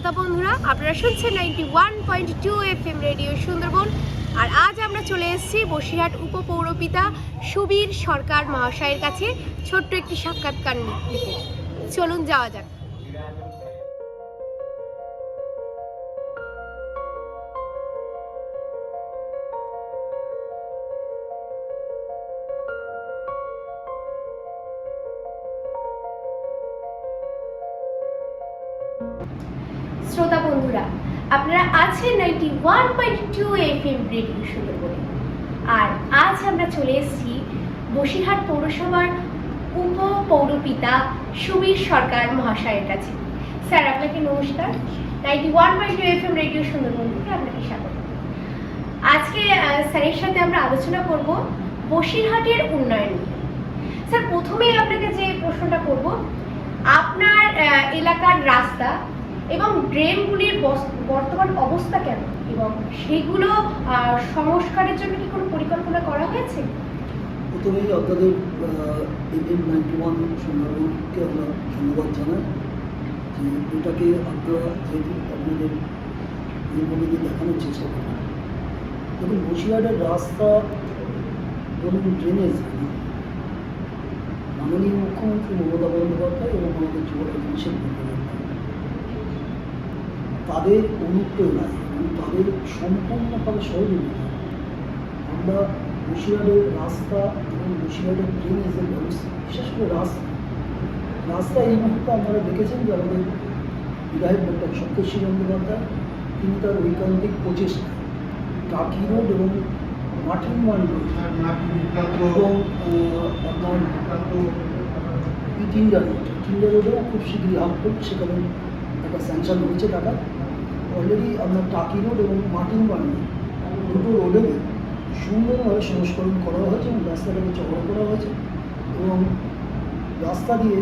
শ্রোতা বন্ধুরা, আপনারা শুনছেন 91.2 FM রেডিও সুন্দরবন। আর আজ আমরা চলে এসেছি বসিরহাট উপপৌরপিতা সুবীর সরকার মহাশয়ের কাছে ছোট্ট একটি সাক্ষাৎকার নিতে। চলুন যাওয়া যাক। শ্রোতা বন্ধুরা, আপনারা আছেন 91.2 FM রেডিও সুন্দরবনে। আর আজ আমরা চলে এসেছি বসিরহাট পৌরসভার উপপৌরপিতা সুবীর সরকার মহাশয়ের কাছে। স্যার, আপনাকে নমস্কার। 91.2 FM রেডিও সুন্দরবন থেকে আপনাকে স্বাগত। আজকে স্যারের সাথে আমরা আলোচনা করব বসিরহাটের উন্নয়ন নিয়ে। স্যার, প্রথমেই আপনাকে যে প্রশ্নটা করব, আপনার এলাকার রাস্তা এবং ড্রেনগুলির বর্তমান অবস্থা কেমন, এবং সেগুলো সংস্কারের জন্য কি কোনো পরিকল্পনা করা হয়েছে? প্রথমেই আপনাদের FM 91 সুন্দরবনকে আমরা ধন্যবাদ জানাই যে এটাকে আপনারা যেহেতু আপনাদের নিয়মগুলি দেখানোর চেষ্টা করেন। দেখুন, বসিরহাটের রাস্তা বলুন, ড্রেনেজ, মাননীয় মুখ্যমন্ত্রী মমতা বন্দ্যোপাধ্যায় এবং আমাদের যুব অভিষেক বন্দ্যোপাধ্যায় তাদের অনুপ্রেরণায় এবং তাদের সম্পূর্ণভাবে সহযোগিতা আমরা বসিরহাটের রাস্তা এবং বসিরহাটের ড্রেনেজের ব্যবস্থা, বিশেষ করে রাস্তা এই মুহূর্তে আপনারা দেখেছেন যে আমাদের বিধায়ক ডক্টর সত্যশ্রী বন্দ্যোপাধ্যায় তিনি তার ঐকান্তিক প্রচেষ্টা টাকি রোড এবং মাটিরমান রোড এবং আপনার টিন্ডা রোডেও খুব শীঘ্রই আপলোড, সেখানে একটা স্যাংশন হয়েছে টাকা অলরেডি। আপনার টাকি রোড এবং মাটিরমান রোড দুটো রোডে সুন্দরভাবে সংস্করণ করা হয়েছে এবং রাস্তাটাকে চওড়া করা হয়েছে এবং রাস্তা দিয়ে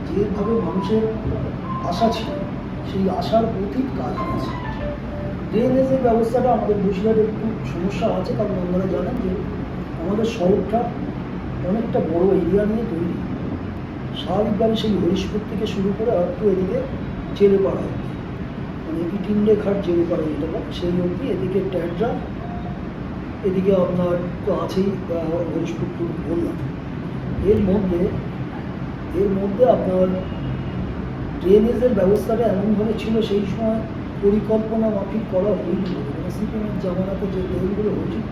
যেভাবে মানুষের আশা ছিল সেই আশার প্রতি কাজ হয়েছে। ড্রেনেজের ব্যবস্থাটা আমাদের বসিরহাটে একটু সমস্যা আছে, কারণ আপনারা জানেন যে আমাদের শহরটা অনেকটা বড় এরিয়া নিয়ে তৈরি। স্বাভাবিকভাবে সেই হরিশপুর থেকে শুরু করে একটু এদিকে জেলেপাড়া অব্দি, মানে ইটিন্ডে ঘাট জেলেপাড়া যেটা সেই অবধি, এদিকে ট্যাডরা, এদিকে আপনার তো আছেই হরিশপুর বললাম। এর মধ্যে আপনার ড্রেনেজের ব্যবস্থাটা এমনভাবে ছিল সেই সময় পরিকল্পনা মাফিক করা হয়নি। সিপিএমের জামানাতে যে ড্রেনগুলো হয়েছিল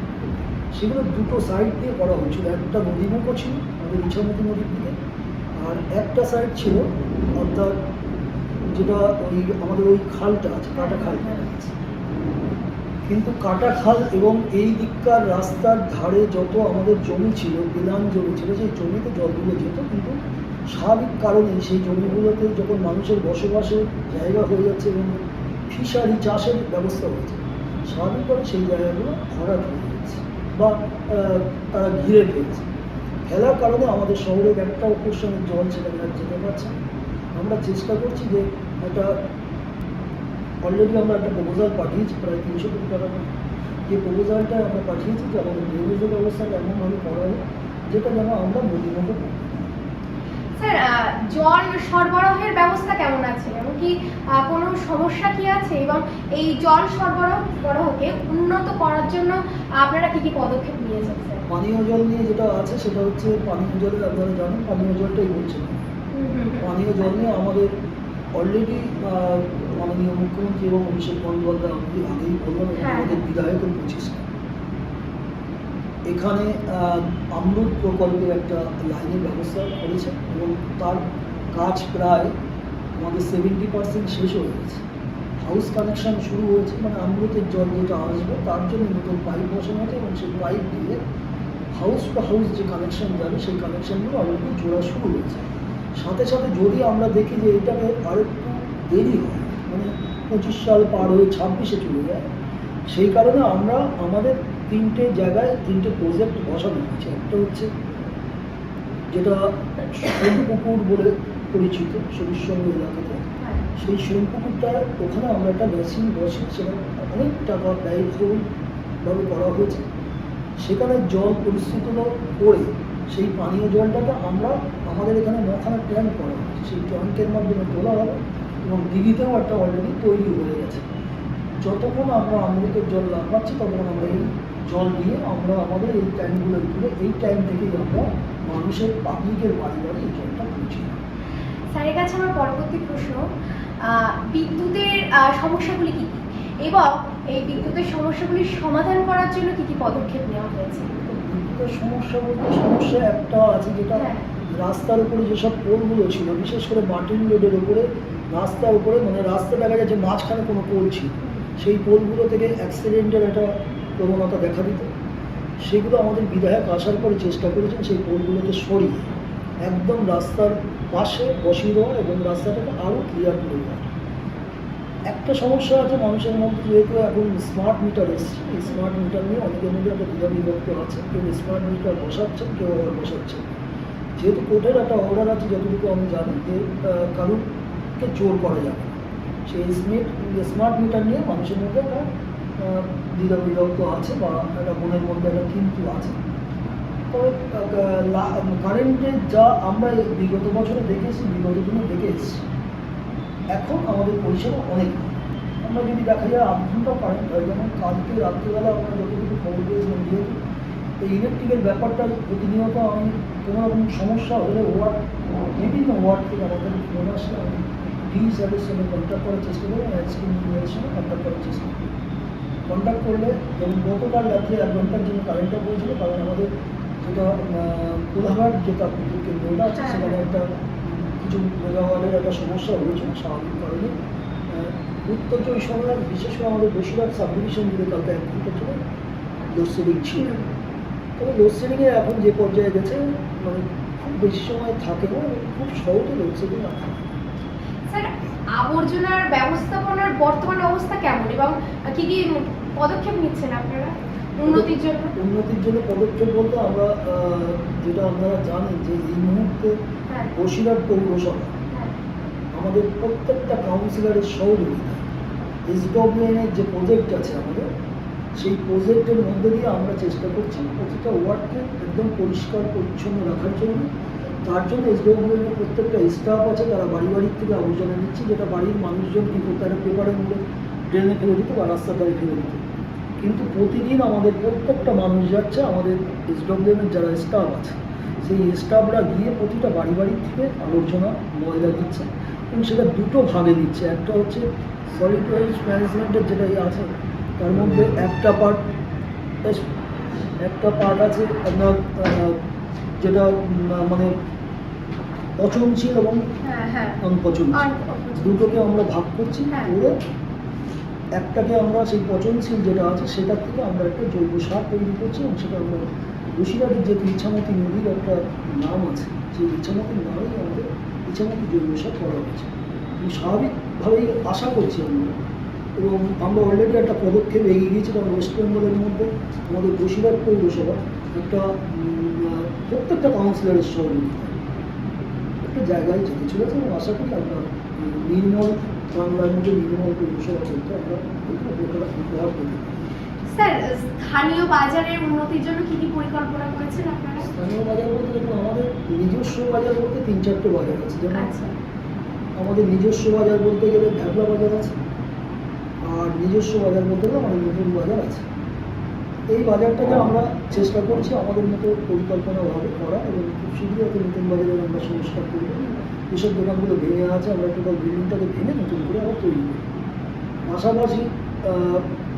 সেগুলো দুটো সাইড দিয়ে করা হয়েছিল, একটা নদীমুখও ছিল আমাদের ইছামতি নদীর দিকে, আর একটা সাইড ছিল অর্থাৎ যেটা ওই আমাদের ওই খালটা আছে, কাটা খালটা আছে। কিন্তু কাটা খাল এবং এই দিককার রাস্তার ধারে যত আমাদের জমি ছিল, বিলান জমি ছিল, সেই জমিতে জলগুলো যেত, কিন্তু স্বাভাবিক কারণে সেই জমিগুলোতে যখন মানুষের বসবাসের জায়গা হয়ে যাচ্ছে এবং ফিশারি চাষের ব্যবস্থা হয়েছে, স্বাভাবিকভাবে সেই জায়গাগুলো ভরাট হয়ে যাচ্ছে বা তারা ঘিরে ফেলছে। ফেলার কারণে আমাদের শহরের একটা অপরশনের জল সেখানে আর যেতে পারছে না। আমরা চেষ্টা করছি যে একটা অলরেডি আমরা একটা প্রপোজাল পাঠিয়েছি প্রায় 300 কোটি টাকা, যে প্রপোজালটা আমরা পাঠিয়েছি যে আমাদের ড্রেনেজের ব্যবস্থাটা এমনভাবে করা হয় যেটা যেন আমরা নদীমুখে করতে। স্যার, জল সরবরাহের ব্যবস্থা কেমন আছে, এমনকি কোনো সমস্যা কি আছে, এবং এই জল সরবরাহকে উন্নত করার জন্য আপনারা কি কি পদক্ষেপ নিয়েছেন? স্যার, পানীয় জল নিয়ে যেটা আছে সেটা হচ্ছে পানীয় জলের, আপনারা জানেন পানীয় জলটাই বলছেন। পানীয় জল নিয়ে আমাদের অলরেডি মাননীয় মুখ্যমন্ত্রী এবং অভিষেক বন্দ্যোপাধ্যায় আগেই বললাম আমাদের বিধায়কের প্রচেষ্টা, এখানে অমৃত প্রকল্পের একটা লাইনের ব্যবস্থা করেছে এবং তার কাজ প্রায় আমাদের 70% শেষ হয়ে গেছে। হাউস কানেকশান শুরু হয়েছে, মানে অমৃতের জল যেটা আসবে তার জন্য নতুন পাইপ বসানো আছে এবং সেই পাইপ দিয়ে হাউস টু হাউস যে কানেকশান যাবে সেই কানেকশানগুলো অলরেডি জোড়া শুরু হয়েছে। সাথে সাথে যদি আমরা দেখি যে এটাকে আরেকটু দেরি হয়, মানে 25 সাল পার হয়ে 26-এ চলে যায়, সেই কারণে আমরা আমাদের 3টে জায়গায় 3টে প্রজেক্ট বসানো হয়েছে। একটা হচ্ছে যেটা সোমপুকুর বলে পরিচিত সবুজসঙ্গ এলাকাতে, সেই সোমপুকুরটা ওখানে আমরা একটা মেশিন বসে সেখানে অনেক টাকা ব্যয়বহুলভাবে করা হয়েছে। সেখানে জল পরিস্থিত করে সেই পানীয় জলটাকে আমরা আমাদের এখানে 9খানা ট্যাঙ্ক করা হয়েছে, সেই ট্যাঙ্কের মাধ্যমে তোলা হবে এবং দিঘিতেও একটা অলরেডি তৈরি হয়ে গেছে। যতক্ষণ আমরা অমৃতের জল না পাচ্ছি ততক্ষণ আমরা এই জল দিয়ে আমরা আমাদের এই ট্যাঙ্কগুলো তুলে এই ট্যাঙ্ক থেকেই আমরা মানুষের পাবলিকের বাড়ি বাড়ি এই জলটা পৌঁছে দিই। স্যারের কাছে আমার পরবর্তী প্রশ্ন, বিদ্যুতের সমস্যাগুলি কী কী এবং এই বিদ্যুতের সমস্যাগুলির সমাধান করার জন্য কী কী পদক্ষেপ নেওয়া হয়েছে? বিদ্যুতের সমস্যা বলতে সমস্যা একটা আছে, যেটা হ্যাঁ। রাস্তার উপরে যেসব পোলগুলো ছিল, বিশেষ করে মার্টিন রোডের উপরে রাস্তার উপরে, মানে রাস্তা দেখা যাচ্ছে মাঝখানে কোনো পোল ছিল, সেই পোলগুলো থেকে অ্যাক্সিডেন্টের একটা প্রবণতা দেখা দিত। সেগুলো আমাদের বিধায়ক আসার পরে চেষ্টা করেছেন সেই পোলগুলোকে সরিয়ে একদম রাস্তার পাশে বসিয়ে দেওয়া এবং রাস্তাটাকে আরও ক্লিয়ার করে দেওয়া। একটা সমস্যা আছে মানুষের মধ্যে, যেহেতু এখন স্মার্ট মিটার এসছে, এই স্মার্ট মিটার নিয়ে অনেকের মধ্যে একটা দ্বিধা বিভক্ত আছে, কেউ স্মার্ট মিটার বসাচ্ছেন, কেউ আবার বসাচ্ছেন। যেহেতু কোর্টের একটা অর্ডার আছে, যতটুকু আমি জানি, যে কারুরকে জোর করা যাবে না, সেই স্মার্ট মিটার নিয়ে মানুষের মধ্যে একটা দ্বিধা বিভক্ত আছে বা একটা মনের মধ্যে একটা কিন্তু আছে। তবে কারেন্টের যা আমরা বিগত বছরে দেখেছি, বিগত দিনে দেখে এসেছি, এখন আমাদের পরিষেবা অনেক ভালো। আমরা যদি দেখা যায় 8 ঘন্টাও কারেন্ট হয়, যেমন কালকে রাত্রিবেলা আমরা যতটুকু খবর পেয়েছিলাম, যেহেতু এই ইলেকট্রিকের ব্যাপারটা প্রতিনিয়ত আমি কোনো রকম সমস্যা হলে বিভিন্ন ওয়ার্ড থেকে আমাদের ফোন আসে, আমি ডিই স্যারের সঙ্গে কন্ট্যাক্ট করার চেষ্টা করি, স্কিম ইঞ্জিনিয়ারের সঙ্গে কন্ট্যাক্ট করার চেষ্টা করি। কন্ট্যাক্ট করলে যেমন গতকাল রাত্রে 1 ঘন্টার জন্য কারেন্টটা পড়েছিল, কারণ আমাদের যেটা কোলাঘাট যে তাপবিদ্যুৎ কেন্দ্রটা আছে, সেখানে একটা কিছু মেগাওয়াটের একটা সমস্যা হয়েছিল স্বাভাবিক কারণে। উত্তর চব্বিশ পরগনার বিশেষ করে আমাদের বসিরহাট সাব ডিভিশন জুড়ে কালকে 1 ঘন্টা ছিল লোডশেডিং ছিল। তবে লোডশেডিংয়ে এখন যে পর্যায়ে গেছে, মানে খুব বেশি সময় থাকে না, খুব সহজে লোডশেডিং আসে। স্যার, আবর্জনার ব্যবস্থাপনার বর্তমান অবস্থা কেমন এবং কী কী পদক্ষেপ নিচ্ছেন আপনারা উন্নতির জন্য? উন্নতির জন্য পদক্ষেপ বলতে আমরা যেটা আপনারা জানেন যে এই মুহূর্তে হ্যাঁ। বসিরহাট পৌরসভা হ্যাঁ। আমাদের প্রত্যেকটা কাউন্সিলরের সহযোগিতা এসডব্লিউএনের যে প্রজেক্ট আছে আমাদের, সেই প্রজেক্টের মধ্যে দিয়ে আমরা চেষ্টা করছি প্রতিটা ওয়ার্ডকে একদম পরিষ্কার পরিচ্ছন্ন রাখার জন্য। তার জন্য এসডব্লিউএনের প্রত্যেকটা স্টাফ আছে, তারা বাড়ি বাড়ির থেকে আবর্জনা নিচ্ছে, যেটা বাড়ির মানুষজন কী করতে একটা পেপারের মধ্যে ড্রেনে ফেলে দিত বা রাস্তার ধারে ফেলে দিত। কিন্তু প্রতিদিন আমাদের প্রত্যেকটা মানুষ যাচ্ছে, আমাদের এসডব্লিউএনের যারা স্টাফ আছে সেই স্টাফরা গিয়ে প্রতিটা বাড়ি বাড়ির থেকে আবর্জনা ময়লা দিচ্ছে এবং সেটা দুটো ভাগে দিচ্ছে। একটা হচ্ছে সলিড ওয়েস্ট ম্যানেজমেন্টের যেটা আছে, তার মধ্যে একটা পার্ট আছে আপনার যেটা মানে পচনশীল এবং অনপচনশীল, দুটোকে আমরা ভাগ করছি। করে একটাকে আমরা সেই পচনশীল যেটা আছে সেটার থেকে আমরা একটা জৈব সার তৈরি করছি এবং সেটা আমরা বসিরহাটের যে ইছামতি নদীর একটা নাম আছে, সেই ইছামতির নামেই আমাদের ইছামতি জৈব সার করা হয়েছে। স্বাভাবিকভাবেই আশা করছি আমরা, এবং আমরা অলরেডি একটা পদক্ষেপ এগিয়ে গিয়েছি, কারণ ওয়েস্ট বেঙ্গলের মধ্যে আমাদের বসিরহাট পৌরসভা একটা প্রত্যেকটা কাউন্সিলরের সহযোগিতা একটা জায়গায় যেতে চলেছে এবং আশা করি আমরা নির্মল বাংলার মধ্যে নির্মল পৌরসভা করতে আমরা উপহার পেতে পারি। স্যার, স্থানীয় বাজারের উন্নতির জন্য কী কী পরিকল্পনা করেছেন আপনারা? স্থানীয় বাজার বলতে দেখুন, আমাদের নিজস্ব বাজার বলতে 3-4টে বাজার আছে। যেমন আমাদের নিজস্ব বাজার বলতে গেলে ভ্যাবলা বাজার আছে, আর নিজস্ব বাজার বলতে গেলে আমাদের নতুন বাজার আছে। এই বাজারটাকে আমরা চেষ্টা করছি আমাদের মতো পরিকল্পনাভাবে করা, এবং খুব শীঘ্রই একটা নতুন বাজারের আমরা সংস্কার করব। যেসব দোকানগুলো ভেঙে আছে আমরা টোটাল বিল্ডিংটাকে ভেঙে নতুন করে আবার তৈরি করি। পাশাপাশি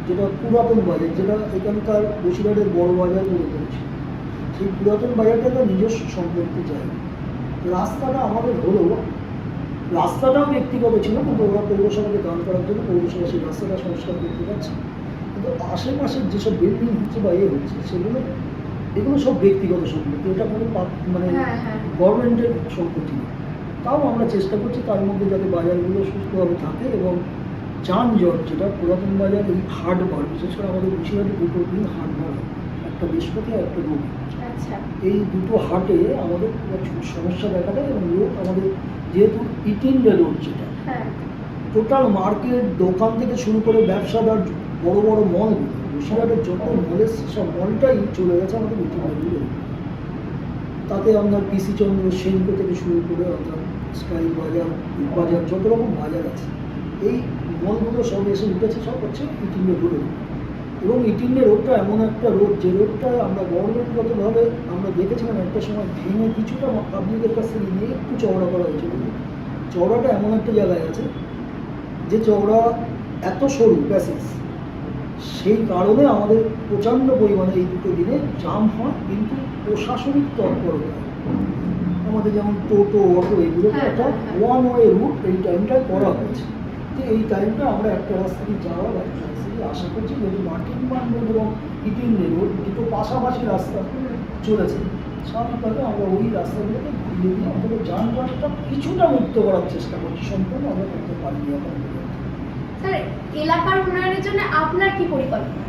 যেটা পুরাতন বাজার, যেটা এখানকার বসিরহাটের বড় বাজার বলে করেছি, সেই পুরাতন বাজারটা নিজস্ব সম্পত্তি চাই। রাস্তাটা আমাদের হলেও রাস্তাটাও ব্যক্তিগত ছিল, কিন্তু ওরা পৌরসভাকে দান করার জন্য পৌরসভা সেই রাস্তাটা সংস্কার করতে পারছে। কিন্তু আশেপাশের যেসব বিল্ডিং হচ্ছে বা হচ্ছে এগুলো সব ব্যক্তিগত সম্পত্তি, এটা কোনো মানে গভর্নমেন্টের সম্পত্তি না। তাও আমরা চেষ্টা করছি তার মধ্যে যাতে বাজারগুলো সুস্থভাবে থাকে এবং যানজট, যেটা পুরাতন বাজার এই হাটবার, বিশেষ করে আমাদের বসিরহাটে 2টো দিন হাটবার, একটা বৃহস্পতি আর একটা রবি। এই দুটো হাটে আমাদের সমস্যা দেখা দেয় এবং লোক আমাদের যেহেতু ইটিন্ডে রোড, যেটা টোটাল মার্কেট দোকান থেকে শুরু করে ব্যবসাদার বড় বড় মলগুলো, বসিরহাটের যত মলের সব মলটাই চলে গেছে আমাদের ইটিন্ডে রোডে। তাতে আপনার পিসি চন্দ্র সেনকো থেকে শুরু করে আপনার স্কাই বাজার, বিগ বাজার, যত রকম বাজার আছে এই মলগুলো সব এসে উঠেছে, সব হচ্ছে ইটিন্ডে রোডে। এবং ইটিন্ডে রোডটা এমন একটা রোড, যে রোডটা আমরা গভর্নমেন্টগতভাবে আমরা দেখেছিলাম একটা সময় ভেঙে কিছুটা পাবলিকের কাছ থেকে নিয়ে একটু চওড়া করা হয়েছিল। চওড়াটা এমন একটা জায়গায় আছে যে চওড়া এত সরু প্যাসেজ, সেই কারণে আমাদের প্রচণ্ড পরিমাণে এই দুটো দিনে জাম হয়, কিন্তু প্রশাসনিক তৎপরতা আমাদের যেমন টোটো, অটো, এগুলোকে একটা ওয়ান ওয়ে রুট এই টাইমটায় করা হয়েছে। যে এই টাইমটা আমরা একটা রাস্তা দিয়ে যাওয়া বা একটা রাস্তা দিয়ে আশা করছি, যেহেতু মার্টিন বান রোড এবং ইটিন্ডে রোড দুটো পাশাপাশি রাস্তা চলেছে, স্বাভাবিকভাবে আমরা ওই রাস্তাগুলোকে ঘুরিয়ে দিয়ে অন্তত যানজটটা কিছুটা মুক্ত করার চেষ্টা করছি। সম্পূর্ণ আমরা করতে পারিনি এখন পর্যন্ত। স্যার, এলাকার উন্নয়নের জন্য আপনার কি পরিকল্পনা?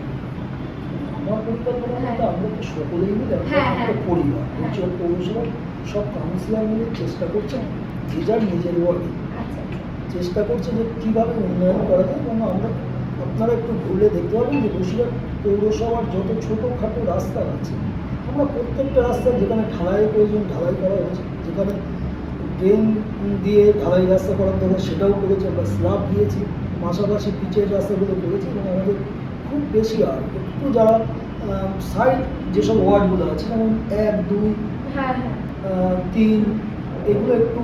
আমার পরিকল্পনা বলতে আমরা তো সকলেই মিলে একটা পরিবার, অঞ্চল পৌরসভার সব কাউন্সিলর মিলে চেষ্টা করছেন যে যার নিজের ওয়ার্ডে চেষ্টা করছে যে কীভাবে উন্নয়ন করা যায়। এবং আমরা আপনারা একটু ঘুরলে দেখতে পাবেন যে বসিরহাট পৌরসভার যত ছোটোখাটো রাস্তা আছে, আমরা প্রত্যেকটা রাস্তায় যেখানে ঢালাইয়ের প্রয়োজন ঢালাই করা হয়েছে, যেখানে ড্রেন দিয়ে ঢালাই রাস্তা করার দরকার সেটাও করেছে, আমরা স্ল্যাব দিয়েছি, পাশাপাশি পিচের রাস্তাগুলো করেছি। এবং আমাদের খুব বেশি আর একটু যারা সাইড যেসব ওয়ার্ডগুলো আছে, যেমন 1, 2, 3 এগুলো একটু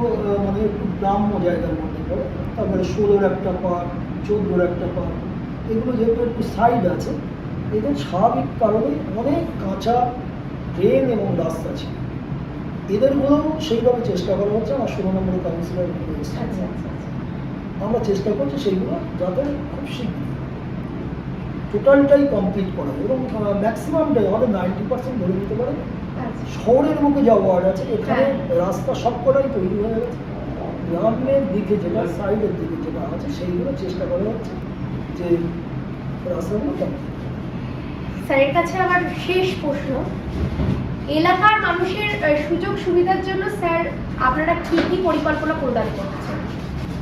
মানে একটু গ্রাম্য জায়গার মধ্যে পড়ে। তারপরে 16-র একটা পার্ক, 14-র একটা পার্ক, এগুলো যেহেতু একটু সাইড আছে, এদের স্বাভাবিক কারণে অনেক কাঁচা ড্রেন এবং রাস্তা ছিল, এদেরগুলোও সেইভাবে চেষ্টা করা হচ্ছে। আমার 16 নম্বরের কাউন্সিলর আমরা চেষ্টা করছি সেইগুলো যাতে খুব শীঘ্র টোটালটাই কমপ্লিট করা, এবং ম্যাক্সিমামটাই আমাদের 90% ধরে নিতে পারে। শহরের মুখে যা ওয়ার্ড আছে এখানে রাস্তা সবকটাই তৈরি হয়ে গেছে, গ্রামের দিকে যেটা সাইডের দিকে যেটা আছে সেইগুলো চেষ্টা করা হচ্ছে যে রাস্তাগুলো কমপ্লিট। স্যারের কাছে আমার শেষ প্রশ্ন, এলাকার মানুষের সুযোগ সুবিধার জন্য স্যার আপনারা কি কি পরিকল্পনা প্রদান করছেন?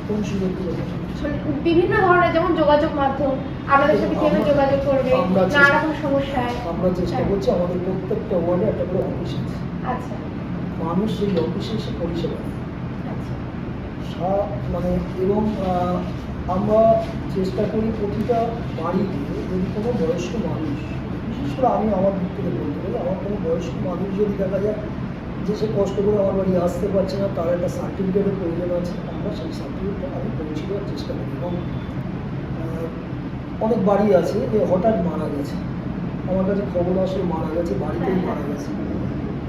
কোন সুযোগগুলো? বিভিন্ন ধরনের, যেমন যোগাযোগ মাধ্যম, আপনাদের সাথে কিভাবে যোগাযোগ করবে, নানা রকম সমস্যায় আমরা চেষ্টা করছি। আমাদের প্রত্যেকটা ওয়ার্ডে একটা করে অফিস আছে, আচ্ছা, মানুষ সেই অফিসে এসে পরিষেবা মানে, এবং আমরা চেষ্টা করি প্রতিটা বাড়িতে যদি কোনো বয়স্ক মানুষ, বিশেষ করে আমি আমার দিক থেকে বলতে পারি, আমার কোনো বয়স্ক মানুষ যদি দেখা যায় যে সে কষ্ট করে আমার বাড়ি আসতে পারছে না, তার একটা সার্টিফিকেটের প্রয়োজন আছে, আমরা সেই সার্টিফিকেটটা আমি পৌঁছে দেওয়ার চেষ্টা করি। এবং অনেক বাড়ি আছে যে হঠাৎ মারা গেছে, আমার কাছে খবর আসলে মারা গেছে, বাড়িতেই মারা গেছে,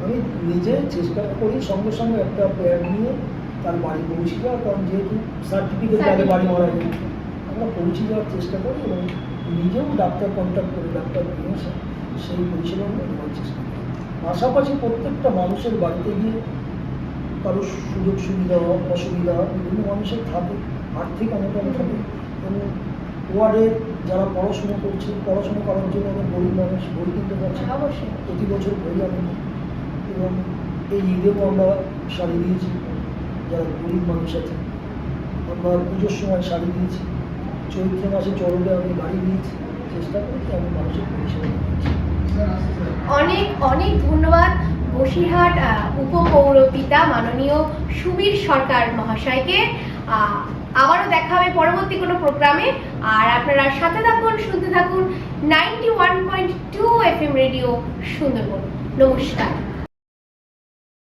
আমি নিজে চেষ্টা করি সঙ্গে সঙ্গে একটা প্যাড নিয়ে তার বাড়ি পৌঁছে দেওয়ার, কারণ যেহেতু সার্টিফিকেট আগে বাড়ি মারা যায়, আমরা পৌঁছে দেওয়ার চেষ্টা করি এবং নিজেও ডাক্তার কন্ট্যাক্ট করে ডাক্তার নিয়ে এসে সেই পরিষেবাগুলো দেওয়ার চেষ্টা করি। পাশাপাশি প্রত্যেকটা মানুষের বাড়িতে গিয়ে কারো সুযোগ সুবিধা অসুবিধা বিভিন্ন মানুষের থাকে, আর্থিক অনটন থাকে, এবং ওয়ার্ডে যারা পড়াশুনো করছে, পড়াশুনো করার জন্য অনেক গরিব মানুষ বই কিনতে পারছে, অবশ্যই প্রতি বছর বই আনে। এবং এই ঈদেও আমরা শাড়ি দিয়েছি যারা গরিব মানুষ আছে, আমরা পুজোর সময় শাড়ি দিয়েছি, চৈত্র মাসে চরণে আমি গাড়ি দিয়েছি, চেষ্টা করছি আমি মানুষের পরিষেবা দিচ্ছি। অনেক অনেক ধন্যবাদ বসিরহাট উপপৌরপিতা মাননীয় সুবীর সরকার মহাশয়কে। আবারও দেখা হবে পরবর্তী কোনো প্রোগ্রামে, আর আপনারা সাথে থাকুন, শুনতে থাকুন 91.2 FM রেডিও সুন্দরবন। নমস্কার।